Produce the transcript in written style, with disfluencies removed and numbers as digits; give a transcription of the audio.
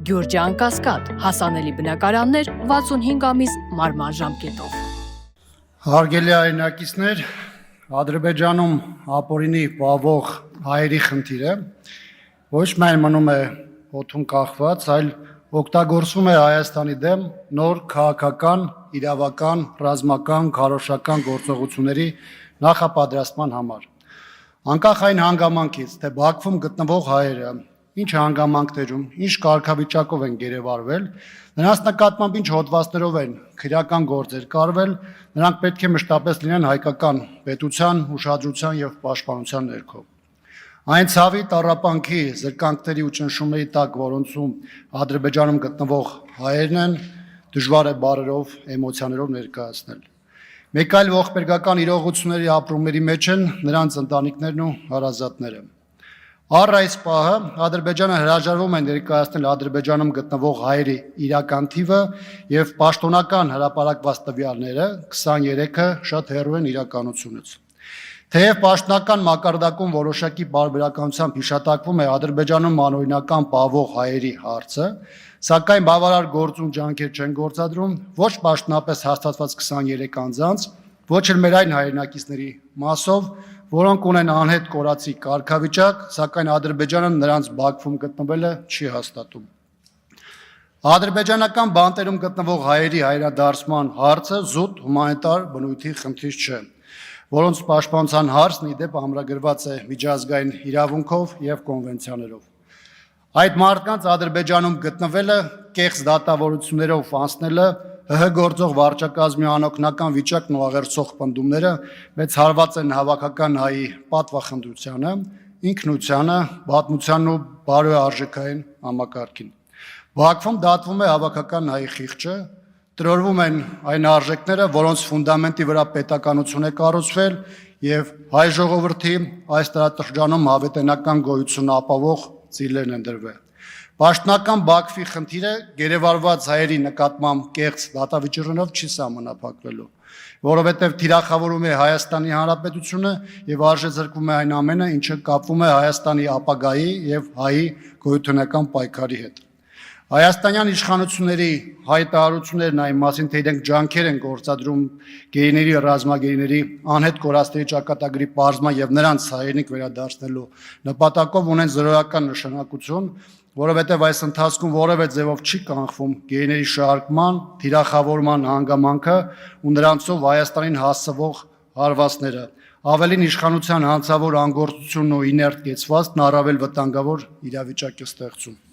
Գյուրջան Կասկադ, հասանելի բնակարաններ 65 ամիս մարման ժամկետով։ Հարգելի հայրենակիցներ, Ադրբեջանում ապօրինի պահվող հայերի խնդիրը ոչ միայն մնում է օդում կախված, այլ օգտագործվում է Հայաստանի դեմ նոր քաղաքական, իրավական, ռազմական, քարոզչական գործողությունների նախապատրաստման համար։ Անկախ այն հանգամանքից, թե Բաքվում գտնվող հայերը ինչ հանգամանքներում, ինչ կարգավիճակով են գերեվարվել, նրանց նկատմամբ ինչ հոդվածներով են քրեական գործեր կարվել, նրանք պետք է մշտապես լինեն հայկական պետության, ուշադրության եւ պաշտպանության ներքո։ Այն ցավի տառապանքի զրկանքների ու ճնշումների տակ, որոնցում Ադրբեջանում գտնվող հայերն են, դժվար է բառերով, էմոցիաներով ներկայացնել։ Մեկ այլ ողբերգական իրողությունների ապրումների մեջ են նրանց ընտանիքներն ու հարազատները։ Առ այս պահը Ադրբեջանը հրաժարվում է ներկայացնել Ադրբեջանում գտնվող հայերի իրական թիվը եւ պաշտոնական հրապարակված տվյալները 23-ը շատ հեռու են իրականությունից։ Թեև պաշտոնական մակարդակում որոշակի բարբերականությամբ հիշատակվում է Ադրբեջանում անօրինական պահվող հայերի հարցը, սակայն բավարար գործուն ջանքեր չեն գործադրում ոչ պաշտոնապես հաստատված 23 անձանց, ոչ էլ մեր այն հայրենակիցների մասով, որոնք ունեն անհետ կորացի կարգավիճակ, սակայն Ադրբեջանը նրանց Բաքվում գտնվելը չի հաստատում։ Ադրբեջանական բանտերում գտնվող հայերի հայրադարձման հարցը զուտ հումանիտար բնույթի խնդիր չէ, որոնց պաշտպանության հարցն ի դեպ ամրագրված է միջազգային իրավունքով եւ կոնվենցիաներով։ Այդ մարդկանց Ադրբեջանում գտնվելը, կեղծ դատավորություններով անցնելը, ՀՀ գործող վարչակազմի անօգնական վիճակն ու աղերսող պնդումները մեծ հարված են հավաքական հայի պատվախնդրությանը, ինքնությանը, պատմությանն ու բարոյարժեքային համակարգին։ Բաքվում դատվում է հավաքական հայի խիղճը, տրորվում են այն արժեքները, որոնց ֆունդամենտի վրա պետականություն է կառուցվել եւ հայ ժողովրդի այս տարածաշրջանում հավետենական գոյություն ապավող ծիլերն են դրվել։ Պաշտոնական Բաքվի խնդիրը գերեվարված հայերի նկատմամբ կեղծ դատավիճռնով չի սահմանափակվելու, որովհետև թիրախավորում է Հայաստանի Հանրապետությունը եւ արժեզրկվում է այն ամենը, ինչը կապվում է Հայաստանի ապագայի եւ հայի գոյութունական պայքարի հետ։ Հայաստանյան իշխանությունների հայտարարություններն այն մասին, թե իրենք ջանքեր են գործադրում գերիների, ռազմագերիների անհետ կորածների ճակատագրի պարզման եւ նրանց հայրենիք վերադարձնելու նպատակով ունեն զրոյական նշանակություն, որովհետև այս ընթացքում որևէ ձևով չի կանխվում գերիների շարքման, թիրախավորման հանգամանքը ու նրանցով Հայաստանին հասցվող հարվածները, ավելին իշխանության հանցավոր անգործությունն ու իներտ կեցվածքն առավել վտանգավոր իրավիճակ է ստեղծում։